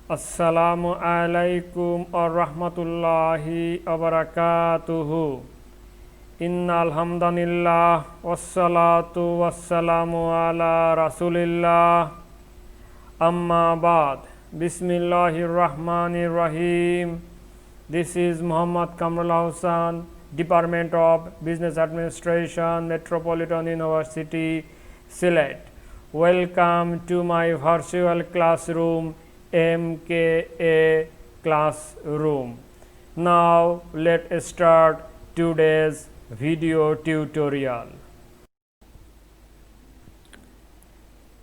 Assalamualikum OyaRahmatullahe OyaBarakatuhu. Innal hamdanillah wassalatu wassalamu ala rasulillah. Amma ba'd. Bismillahirrahmanirrahim. This is Muhammad Kamrul Hussain, Department of Business Administration, Metropolitan University, Sylhet. Welcome to my virtual classroom, MKA CLASSROOM. Now let's start today's video tutorial.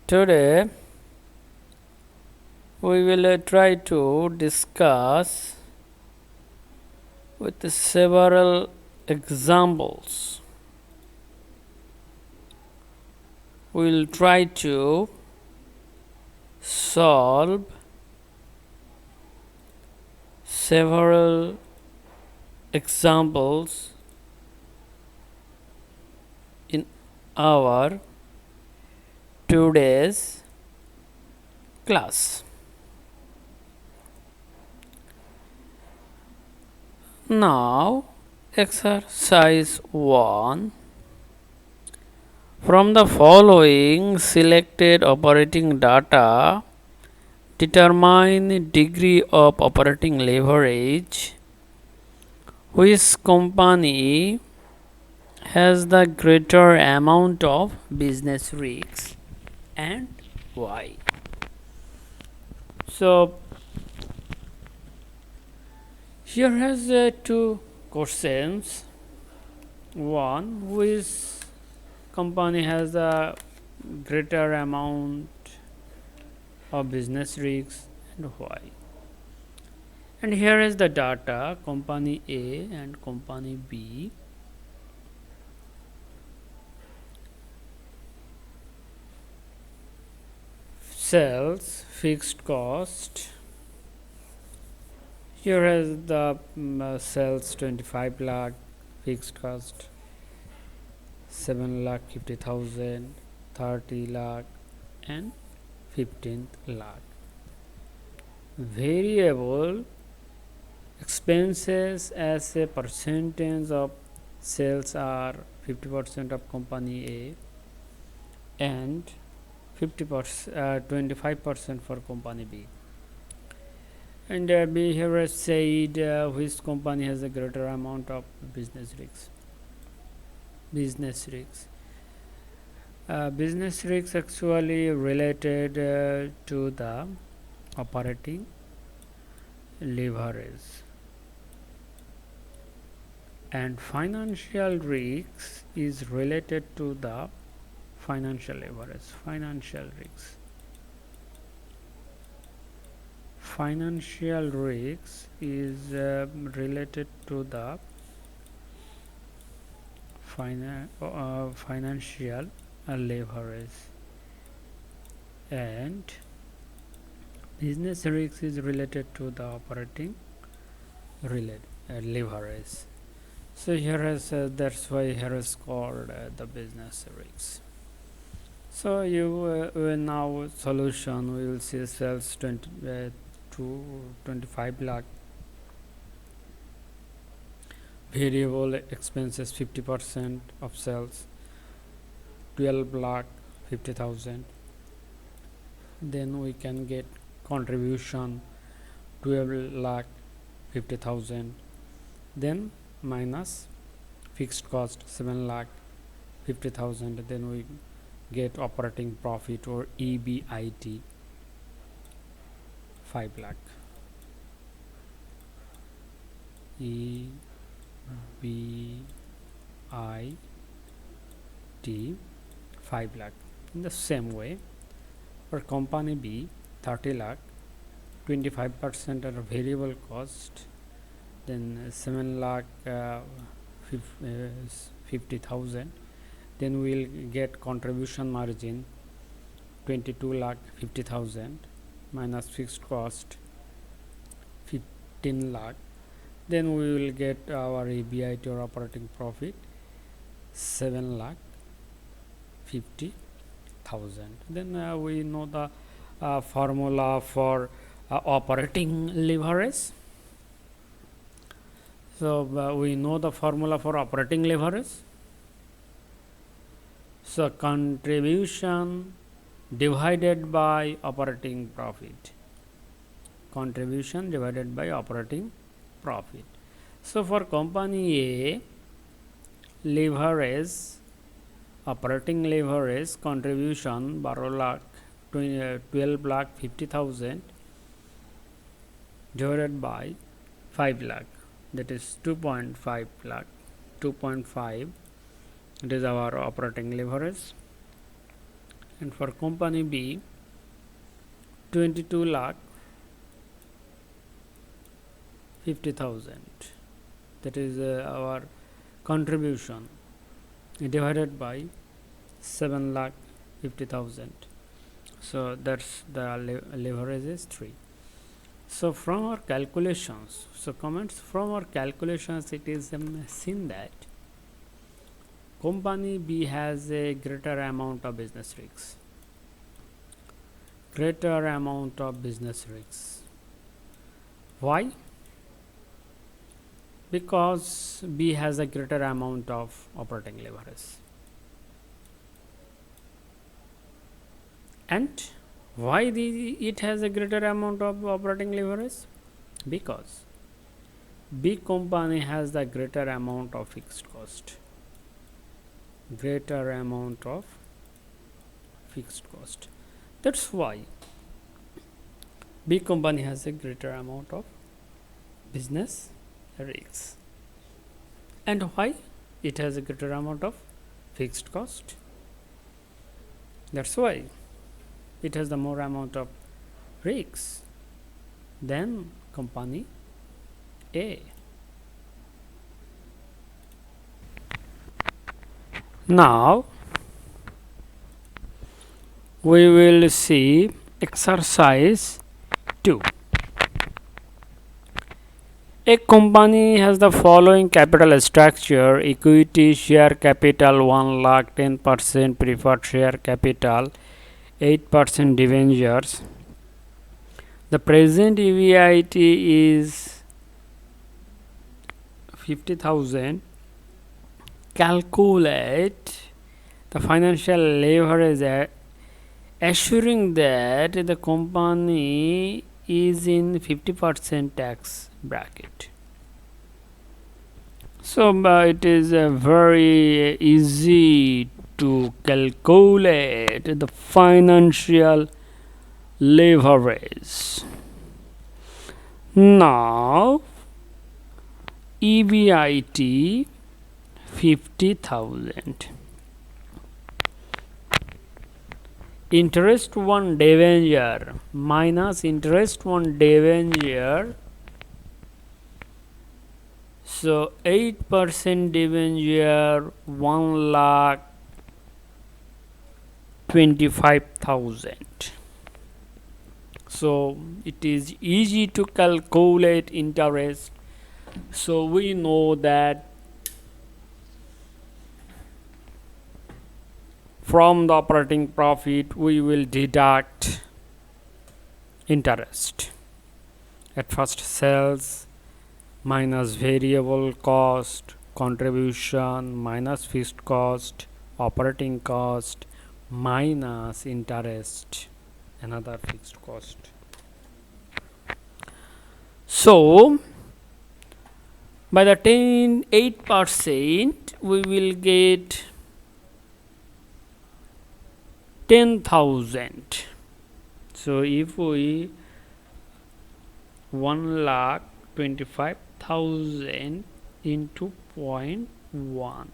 Today we will try to discuss with several examples. We will try to solve several examples in our today's class. Now, exercise 1. From the following selected operating data, determine degree of operating leverage. Which company has the greater amount of business risks and why? So, here has two questions. One, which company has a greater amount of business risks and why? And here is the data, company A and company B. Sales, fixed cost. Here is the sales 25 lakh, fixed cost 7,50,000, 30 lakh and 15 lakh. Variable expenses as a percentage of sales are 50% of company A and 25% for company B. And B here has said which company has a greater amount of business risks. Business risks actually related to the operating leverage, and financial risks is related to the financial leverage. Financial risks is related to the financial leverage, and business risks is related to the operating leverage. So here is that's why here is called the business risks. So you now solution we will see sales 25 lakh, variable expenses 50% of sales 12 lakh 50,000. Then we can get contribution 12 lakh 50,000, then minus fixed cost 7 lakh 50,000. Then we get operating profit or EBIT 5 lakh. EBIT 5 lakh. In the same way, for company B 30 lakh, 25% are variable cost, then 7 lakh 50,000. Then we will get contribution margin 22 lakh 50,000 minus fixed cost 15 lakh. Then we will get our EBIT or operating profit 7 lakh 50,000. Then we know the formula for operating leverage. So we know the formula for operating leverage. So contribution divided by operating profit. Contribution divided by operating profit. So for company A, leverage, operating leverage contribution 12 lakh 50,000 divided by 5 lakh, that is 2.5 lakh. 2.5, it is our operating leverage. And for company B, 22 lakh 50,000, that is our contribution divided by 7 lakh 50,000. So that's the leverage is 3. So from our calculations, it is seen that company B has a greater amount of business risks. Why? Because B has a greater amount of operating leverage. And why it has a greater amount of operating leverage? Because B company has the greater amount of fixed cost. That's why B company has a greater amount of business risks. And why it has a greater amount of fixed cost? That's why it has the more amount of risks than company A. Now we will see exercise 2. A company has the following capital structure: equity share capital 1 lakh, 10% preferred share capital, 8% debentures. The present EBIT is 50,000. Calculate the financial leverage assuring that the company is in 50% tax bracket. So it is very easy to calculate the financial leverage. Now EBIT 50,000. Interest on debenture minus interest on debenture. So 8% debenture 1 lakh 25,000. So it is easy to calculate interest. So we know that from the operating profit we will deduct interest. At first, sales minus variable cost, contribution minus fixed cost, operating cost minus interest, another fixed cost. So by the 8% we will get 10,000. So if we 1,25,000 into 0.1,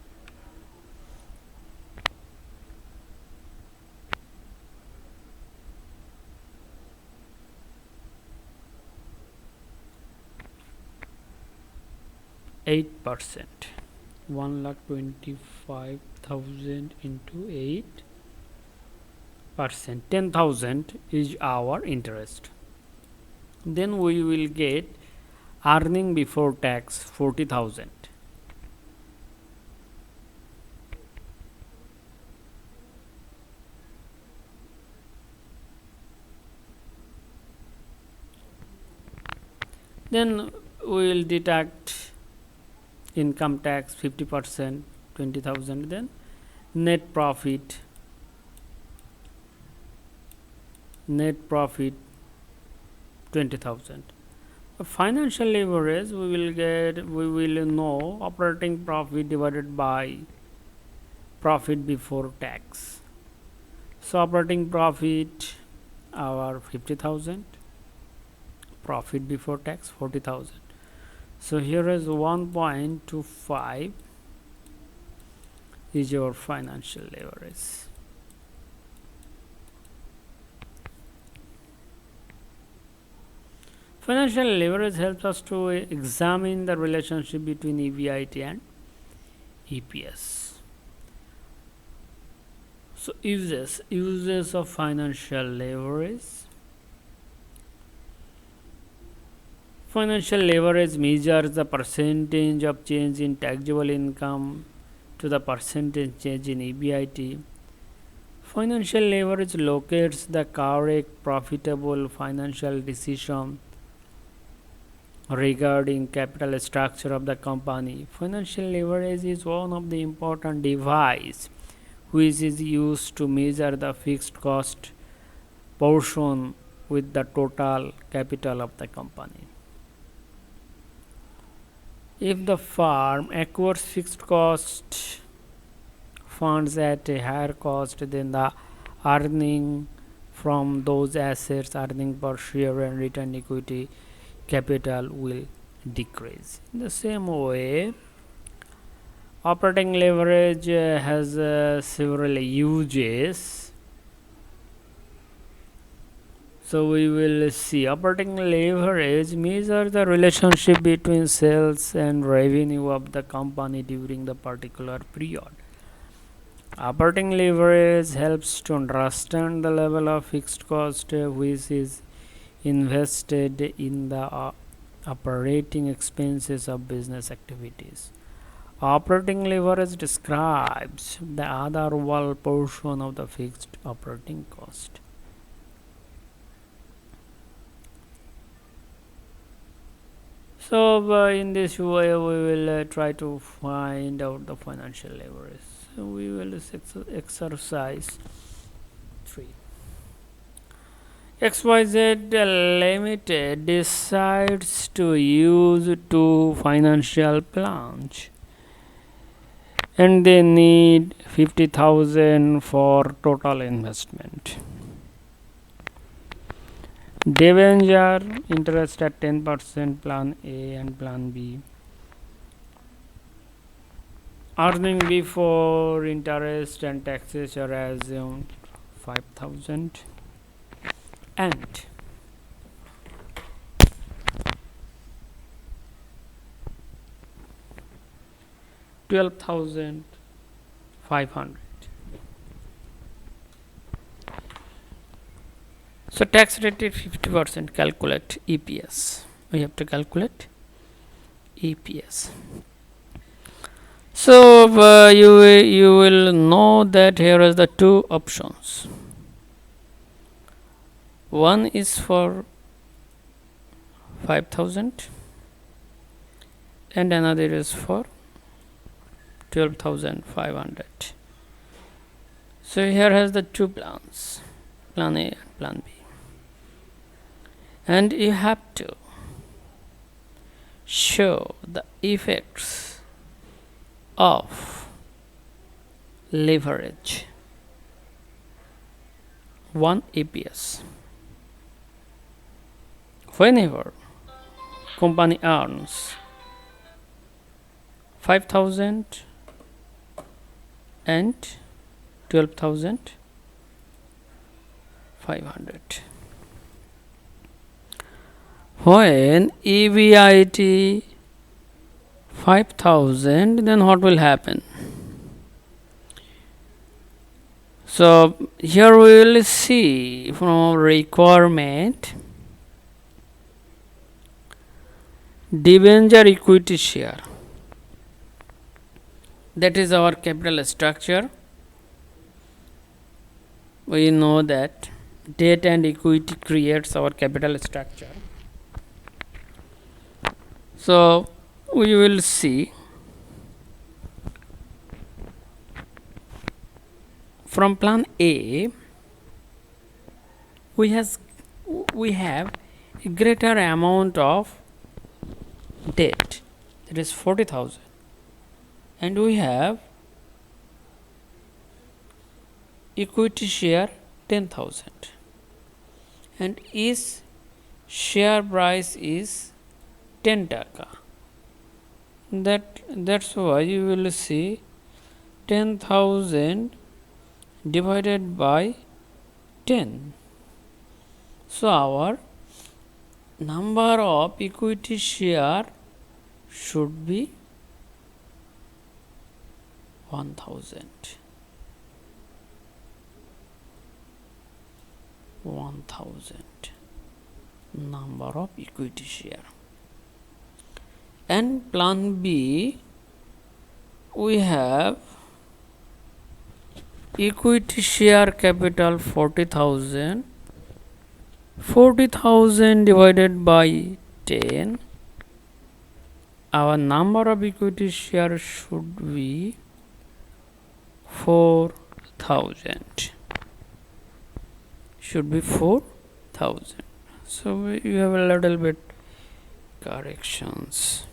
%, 1,25,000 into 8%, 10,000 is our interest. Then we will get earning before tax 40,000. Then we will deduct income tax 50%, 20,000. Then net profit 20,000. Financial leverage, we will know operating profit divided by profit before tax. So operating profit our 50,000, profit before tax 40,000. So here is 1.25 is your financial leverage. Financial leverage helps us to examine the relationship between EBIT and EPS. So uses of financial leverage. Financial leverage measures the percentage of change in taxable income to the percentage change in EBIT. Financial leverage locates the correct profitable financial decision regarding capital structure of the company. Financial leverage is one of the important device which is used to measure the fixed cost portion with the total capital of the company. If the firm acquires fixed cost funds at a higher cost, then the earning from those assets, earning per share and return equity capital will decrease. In the same way, operating leverage has several uses. So we will see operating leverage measures the relationship between sales and revenue of the company during the particular period. Operating leverage helps to understand the level of fixed cost which is invested in the operating expenses of business activities. Operating leverage describes the other wall portion of the fixed operating cost. So in this way we will try to find out the financial leverage. So we will exercise 3. XYZ Limited decides to use 2 financial plans and they need 50,000 for total investment. Debenture interest at 10%, plan A and plan B. Earning before interest and taxes are assumed 5,000 and $12,500. So tax rate is 50%. Calculate EPS. We have to calculate EPS. So you will know that here is the 2 options. One is for 5,000 and another is for 12,500. So here has the 2 plans, plan A and plan B, and you have to show the effects of leverage. 1 EPS. Whenever company earns 5,000 and 12,500. When EBIT 5,000, then what will happen? So here we will see from our requirement debenture equity share. That is our capital structure. We know that debt and equity creates our capital structure. So we will see from plan A we have a greater amount of debt, that is 40,000, and we have equity share 10,000, and each share price is 10 taka. That's why you will see 10,000 divided by 10. So our number of equity share should be 1000. 1000 number of equity share. And plan B, we have equity share capital 40,000. 40,000 divided by 10. Our number of equity share should be 4,000. Should be 4,000. So you have a little bit corrections.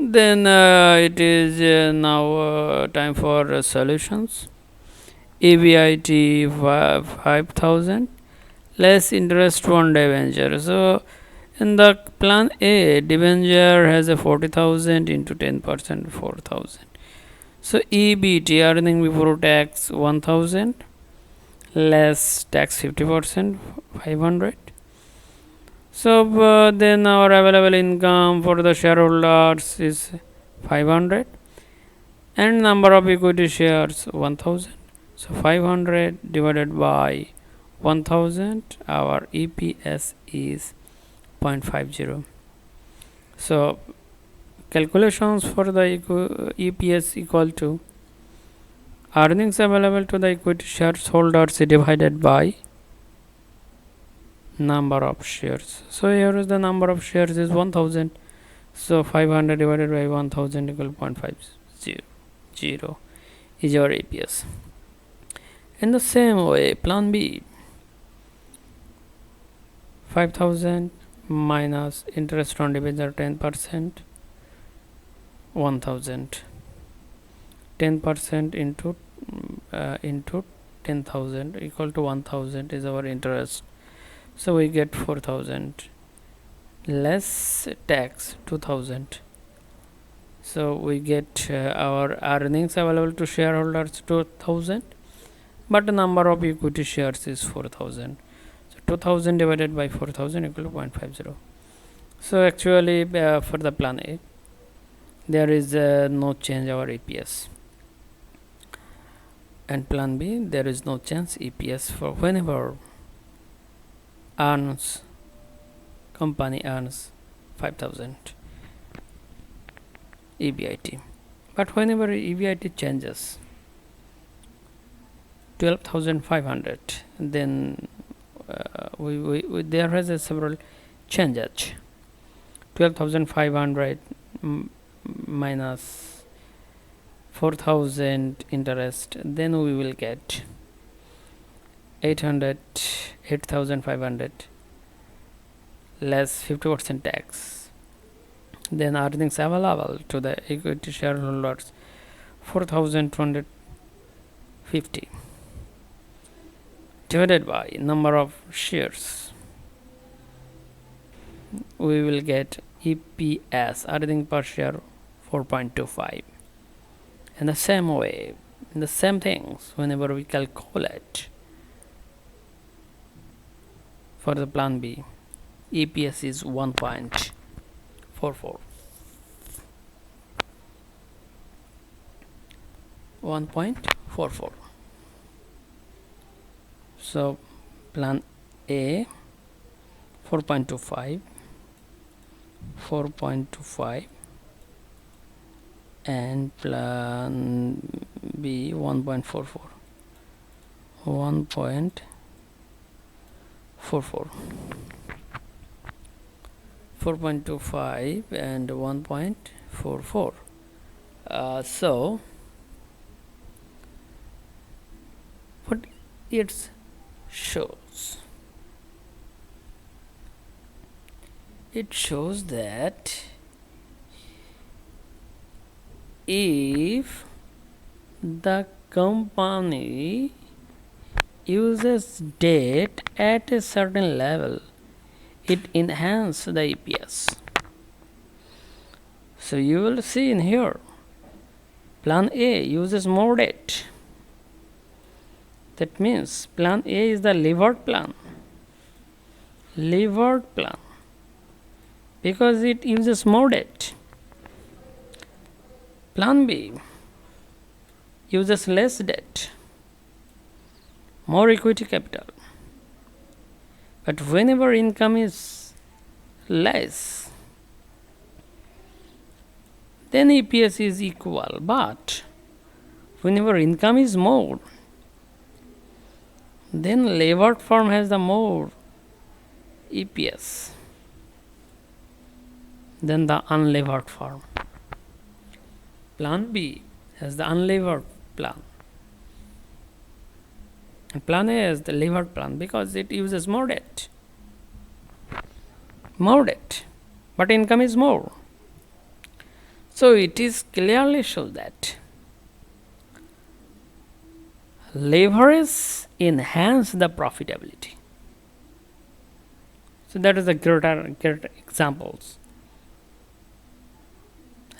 Then it is now time for solutions. EBIT 5,000 less interest on debenture. So in the plan A, debenture has a 40,000 into 10%, 4,000. So EBT, earning before tax, 1,000 less tax 50%, 500. So then our available income for the shareholders is 500, and number of equity shares 1,000. So 500 divided by 1000, our EPS is 0.50. So calculations for the EPS equal to earnings available to the equity shareholders divided by number of shares. So here is the number of shares is 1000. So 500 divided by 1000 equal 0.50 is your EPS. In the same way, plan B, 5,000 minus interest on debenture 10%, 1,000. 10% into 10,000 equal to 1,000 is our interest. So we get 4,000 less tax 2,000. So we get our earnings available to shareholders 2,000, but the number of equity shares is 4,000. So 2,000 divided by 4,000 equal to 0.50. So actually for the plan A, there is no change our EPS. And plan B, there is no change EPS for whenever company earns 5,000 EBIT. But whenever EBIT changes 12,500, then there has several changes. 12,500 minus 4,000 interest, then we will get 8,500 less 50% tax. Then earnings available to the equity shareholders 4,250 divided by number of shares. We will get EPS, earning per share 4.25. In the same way, in the same things, whenever we calculate for the plan B, EPS is 1.44. 1.44. So plan A 4.25, 4.25, and plan B 1.44, 1.44. 4.25 and 1.44. So what it shows? It shows that if the company uses debt at a certain level, it enhances the EPS. So you will see in here, plan A uses more debt. That means plan A is the levered plan. Levered plan. Because it uses more debt. Plan B uses less debt, more equity capital. But whenever income is less, then EPS is equal. But whenever income is more, then levered form has the more EPS than the unlevered form. Plan B has the unlevered plan. And plan A is the levered plan because it uses more debt. More debt. But income is more. So it is clearly shows that leverage enhance the profitability. So that is a great examples.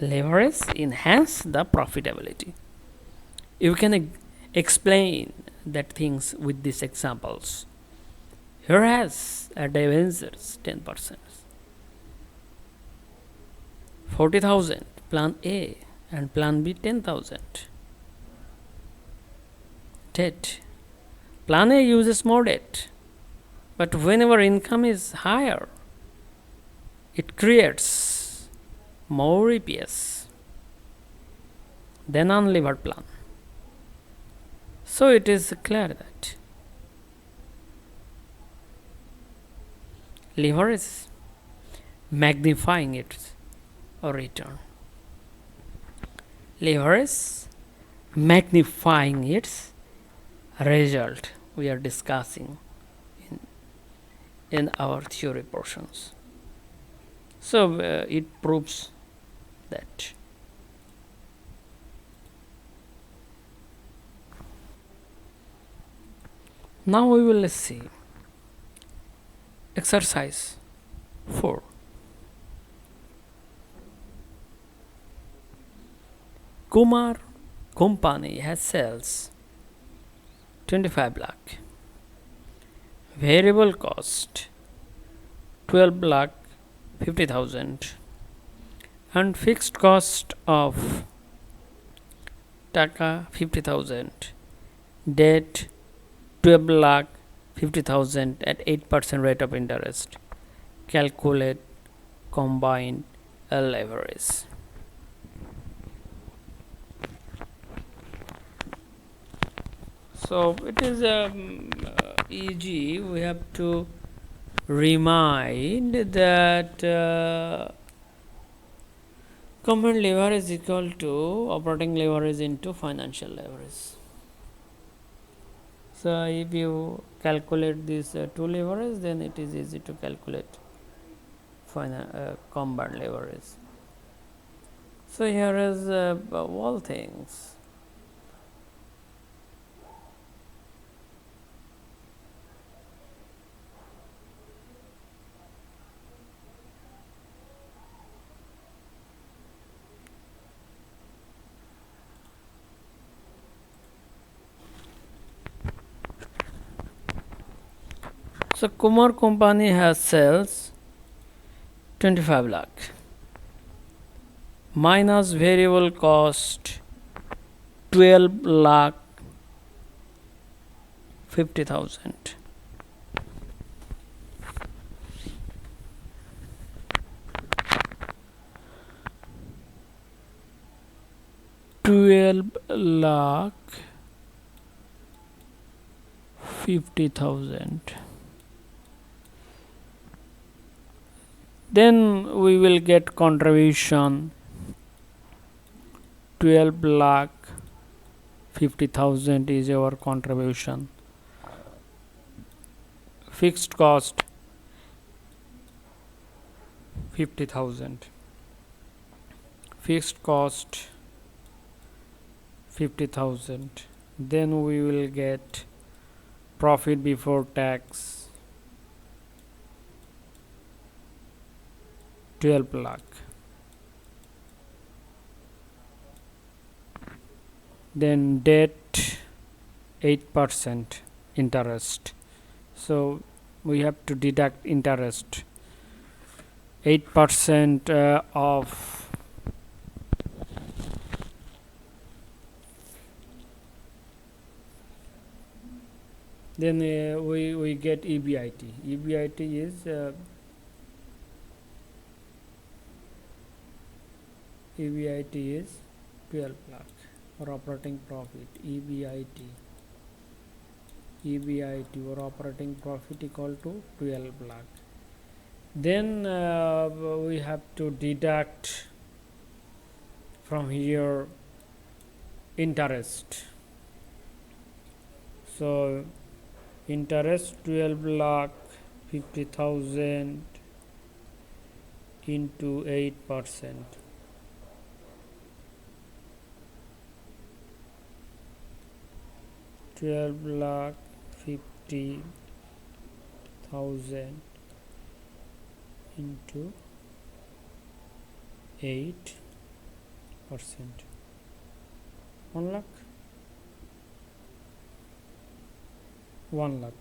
Leverage enhance the profitability. You can explain that things with these examples. Here has a debentures 10%, 40,000 plan A and plan B 10,000. Debt. Plan A uses more debt, but whenever income is higher, it creates more EPS than unlevered plan. So it is clear that leverage is magnifying its return. Leverage magnifying its result we are discussing in our theory portions. So it proves that. Now we will see exercise 4. Kumar company has sales 25 lakh, variable cost 12 lakh 50,000 and fixed cost of taka 50,000, debt 12 lakh 50,000 at 8% rate of interest. Calculate combined leverage. So it is easy. We have to remind that combined leverage is equal to operating leverage into financial leverage. So if you calculate this two leverage, then it is easy to calculate combined leverage. So here is all things. So Kumar company has sales 25 lakh minus variable cost 12 lakh 50,000. lakh 50,000. Then we will get contribution 12 lakh 50,000 is our contribution. Fixed cost 50,000. Fixed cost 50,000. Then we will get profit before tax 12 lakh. Then debt 8% interest. So we have to deduct interest 8% of then we get EBIT. EBIT is EBIT is 12 lakh or operating profit. EBIT or operating profit equal to 12 lakh. Then we have to deduct from here interest. So interest 12 lakh 50,000 into 8%. Twelve lakh 50,000 into 8%. 1 lakh. 1 lakh.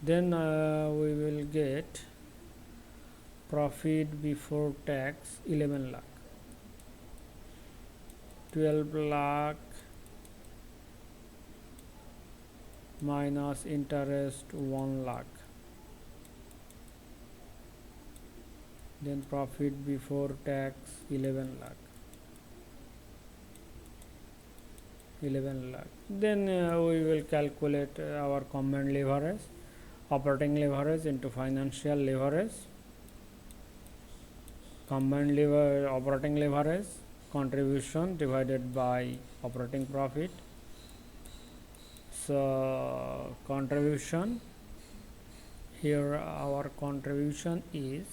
Then we will get profit before tax 11 lakh. 12 lakh minus interest 1 lakh. Then profit before tax 11 lakh. 11 lakh. Then we will calculate our combined leverage, operating leverage into financial leverage. Combined operating leverage, contribution divided by operating profit. So contribution, here our contribution is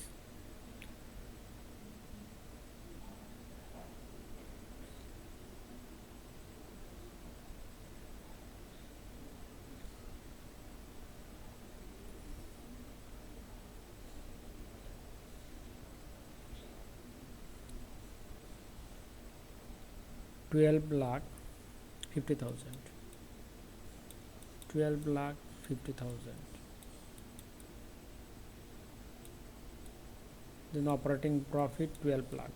$12 lakh 50,000. 12 lakh 50,000. Then operating profit 12 lakh.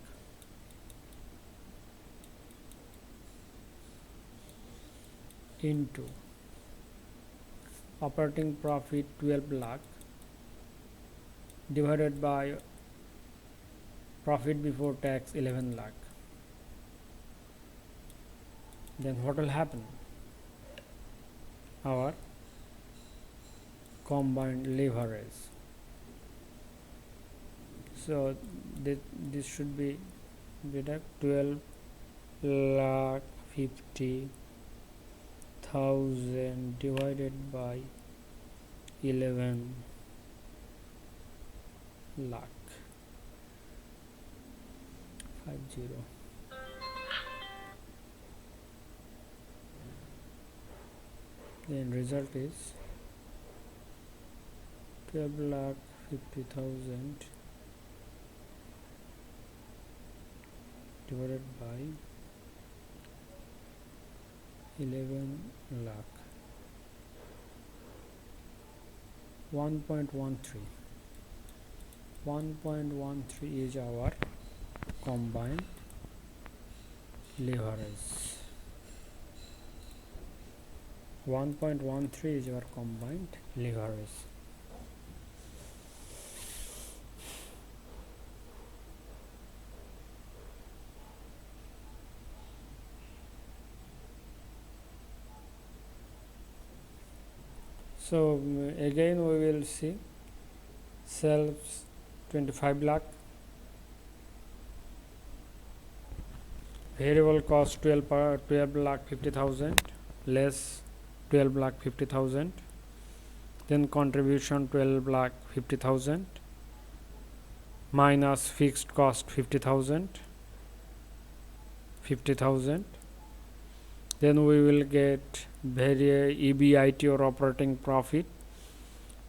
Into operating profit 12 lakh divided by profit before tax 11 lakh. Then what will happen? Our combined leverage. So this should be deduct 12 lakh 50,000 divided by 11 lakh 50. Then result is 12 lakh 50,000 divided by 11 lakh 1.13. 1.13 is our combined leverage. 1.13 is our combined leverage. So again we will see sales 25 lakh, variable cost 12 lakh 50,000 less 12 lakh 50,000, then contribution 12 lakh 50,000 minus fixed cost 50,000, then we will get EBIT or operating profit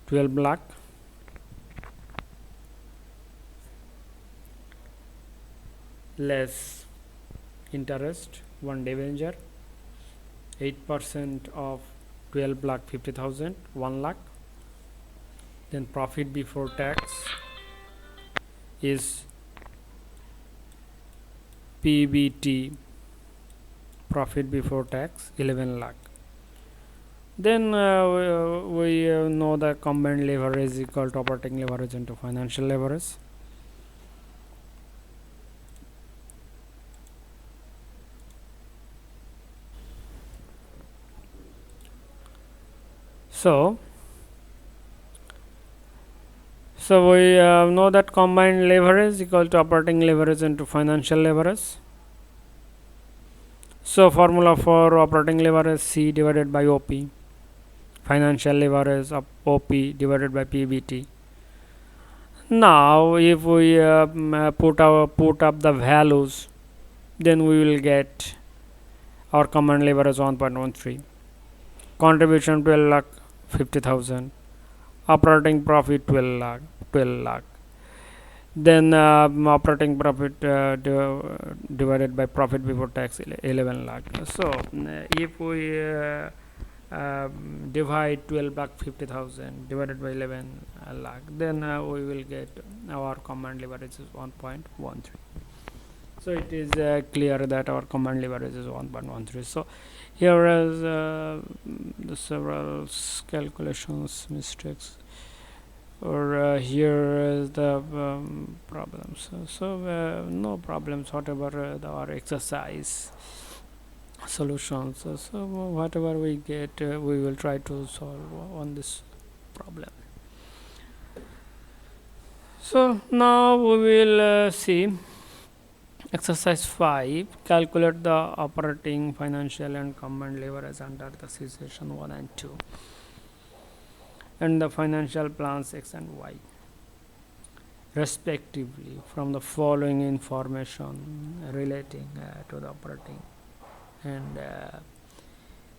12 lakh less interest 1 debenture 8% of 12 lakh 50,000 1 lakh, then profit before tax is PBT, profit before tax 11 lakh. Then we know the combined leverage is equal to operating leverage into financial leverage. So we know that combined leverage is equal to operating leverage into financial leverage. So formula for operating leverage C divided by OP, financial leverage of OP divided by PBT. Now if we put up the values, then we will get our combined leverage 1.13, contribution 12 lakh 50,000, operating profit 12 lakh, then operating profit divided by profit before tax 11 lakh. So if we divide 12 lakh 50,000 divided by 11 lakh, then we will get our combined leverage is 1.13. So it is clear that our combined leverage is 1.13. So here is the several calculations mistakes, or here is the problems. So no problems whatever our exercise solutions. So whatever we get, we will try to solve on this problem. So now we will see exercise 5. Calculate the operating, financial and combined leverage under the situation 1 and 2 and the financial plans X and Y respectively from the following information relating to the operating and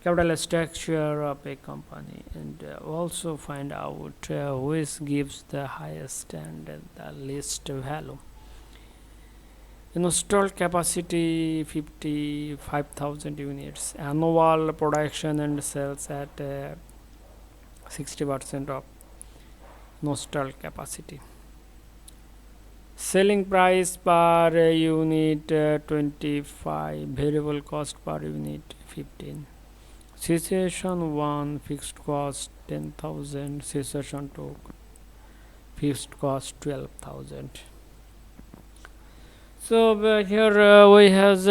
capital structure of a company, and also find out which gives the highest and the least value. Installed capacity 55,000 units, annual production and sales at 60% of installed capacity, selling price per unit 25, variable cost per unit 15. Situation 1, fixed cost 10,000, situation 2, fixed cost 12,000. So here we have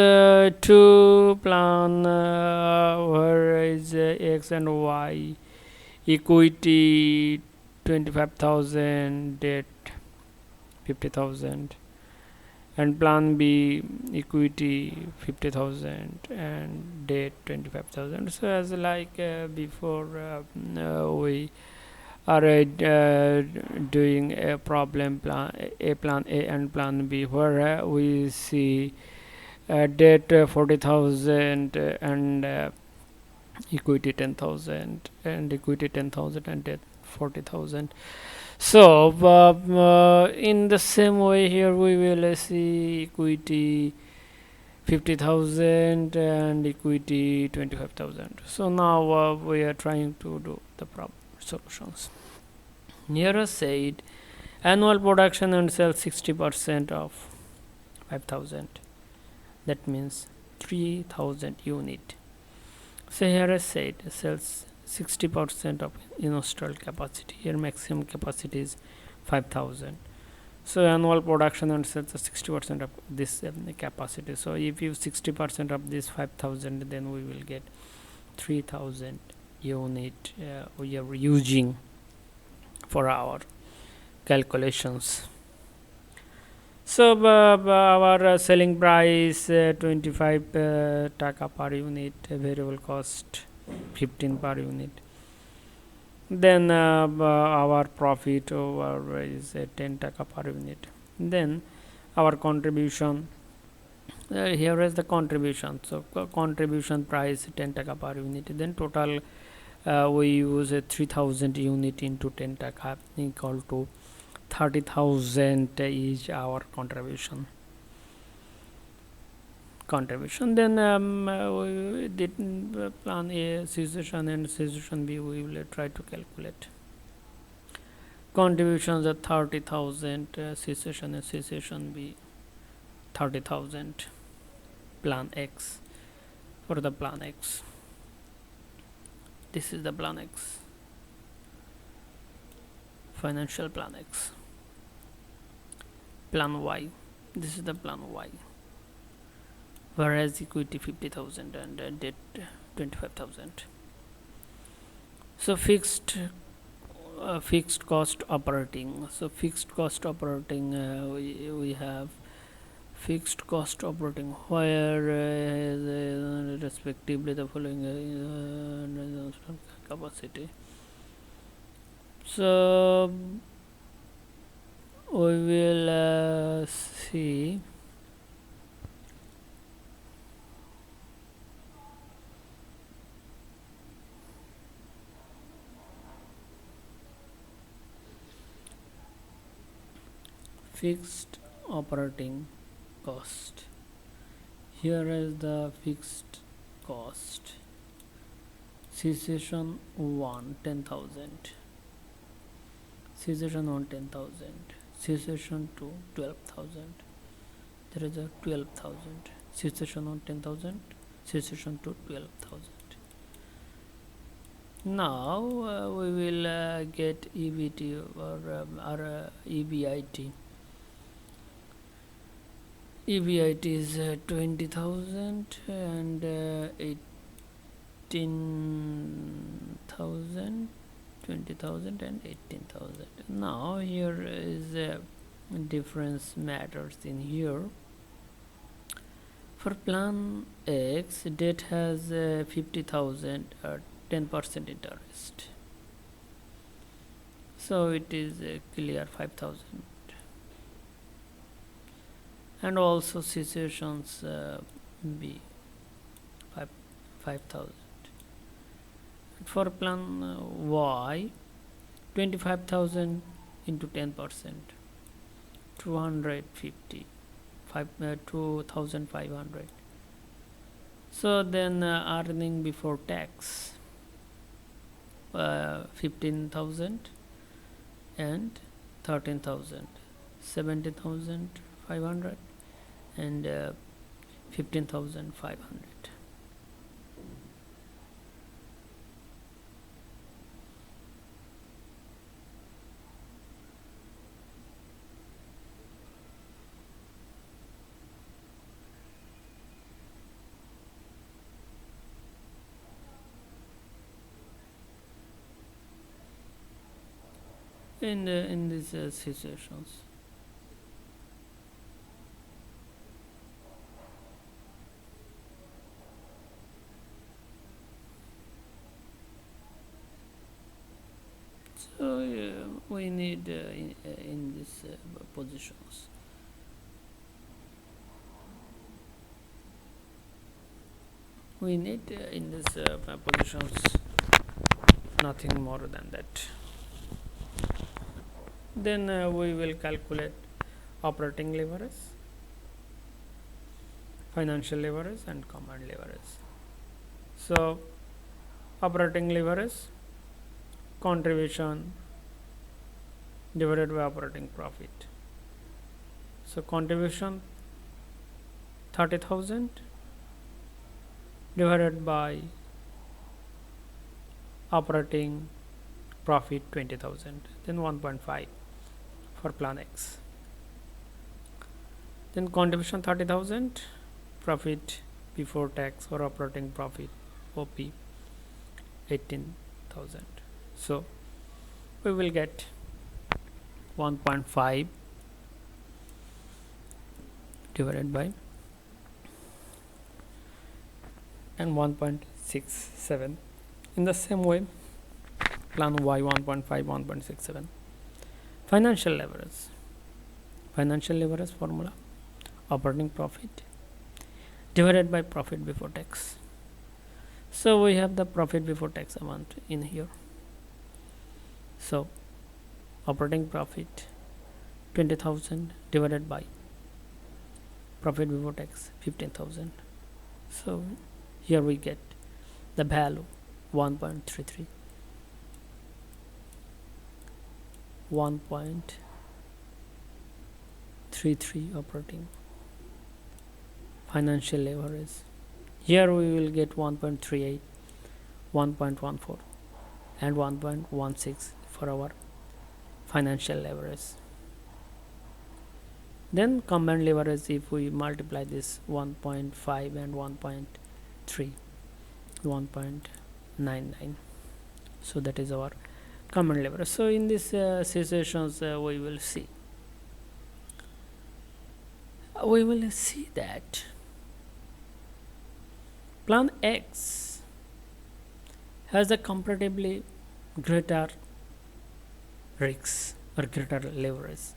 two plan where is X and Y, equity 25,000, debt 50,000, and plan B, equity 50,000 and debt 25,000. So as like before we are doing a problem plan A and plan B, where we see debt 40,000 and equity 10,000, and equity 10,000 and debt 40,000. So in the same way here we will see equity 50,000 and equity 25,000. So now we are trying to do the problem solutions. Here said annual production and sales 60% of 5,000, that means 3,000 unit. So here I said sales 60% of installed capacity, here maximum capacity is 5,000. So annual production and sales are 60% of this capacity. So if you 60% of this 5,000, then we will get 3,000 unit we are using for our calculations. So our selling price 25 taka per unit, variable cost 15 per unit. Then our profit over is 10 taka per unit. Then our contribution, here is the contribution. So contribution price 10 taka per unit. Then total we use 3000 unit into 10 taka equal to 30,000 is our contribution. Then we did plan A, situation and situation B. We will try to calculate contributions at 30,000, situation and situation B 30,000. Plan X, for the plan X. This is the plan X, financial plan X. Plan Y, this is the plan Y, whereas equity 50,000 and debt 25,000. So fixed cost operating. So fixed cost operating, we have fixed cost operating, where respectively the following capacity. So we will see fixed operating cost. Here is the fixed cost. Cessation 1 10,000, cessation 1 10,000, cessation 2 12,000. There is a 12,000. Cessation 1 10,000, cessation 2 12,000. Now we will get EBT or EBIT. EBIT is 20,000 and 18,000, 20,000 and 18,000. Now here is difference matters in here. For plan X, debt has 50,000 at 10% interest. So it is clear 5,000. And also situations B 5,000. For plan Y, 25,000 into 10%, 250, 2,500. So then earning before tax 15,000 and 13,000, 70,500 and 15,500. In these situations, so we need in these positions, we need in these positions nothing more than that. Then we will calculate operating leverage, financial leverage and combined leverage. So operating leverage, contribution divided by operating profit. So contribution 30,000 divided by operating profit 20,000, then 1.5 for plan X. Then contribution 30,000, profit before tax or operating profit OP 18,000. So we will get 1.5 divided by and 1.67. In the same way, plan Y 1.5, 1.67. Financial leverage. Financial leverage formula: operating profit divided by profit before tax. So we have the profit before tax amount in here. So operating profit 20,000 divided by profit before tax 15,000. So here we get the value 1.33. 1.33 operating. Financial leverage. Here we will get 1.38, 1.14 and 1.16 for our financial leverage. Then combined leverage, if we multiply this 1.5 and 1.3, 1.99. So that is our combined leverage. So in these situations we will see that plan X has a comparatively greater risks or greater leverage.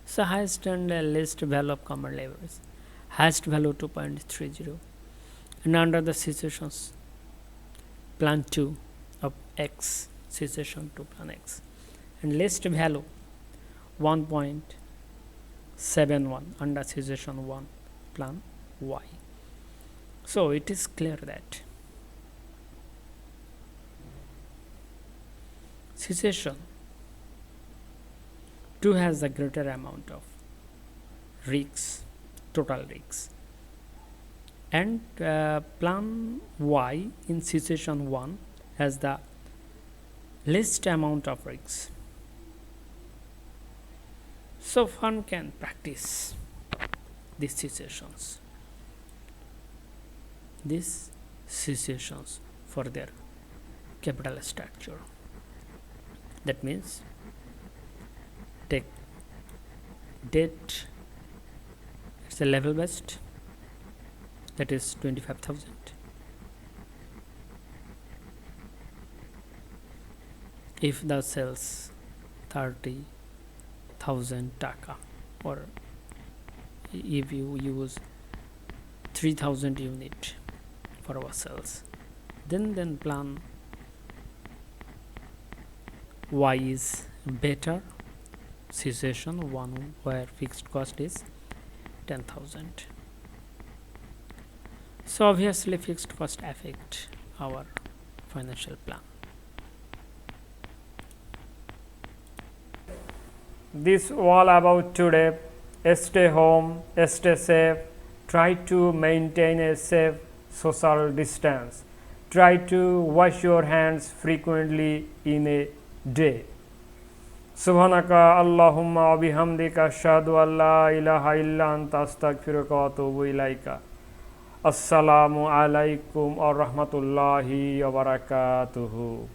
So highest and least value of common leverage. Highest value 2.30, and under the situations plan 2 of X, situation to plan X, and least value 1.71 under situation 1 plan Y. So it is clear that situation 2 has a greater amount of risks, total risks, and plan Y in situation 1 has the least amount of risks. So firm can practice these situations for their capital structure. That means take debt, it's a level based, that is 25,000. If the sales 30,000 taka, or if you use 3,000 unit for our sales, then plan Y is better, situation 1 where fixed cost is 10,000. So obviously fixed cost affect our financial plan. This all about today. Stay home, stay safe, try to maintain a safe social distance, try to wash your hands frequently in a day. Subhanaka Allahumma wa bihamdika ashhadu an la ilaha illa anta astaghfiruka wa atubu ilaika. Assalamualaikum warahmatullahi wabarakatuhu.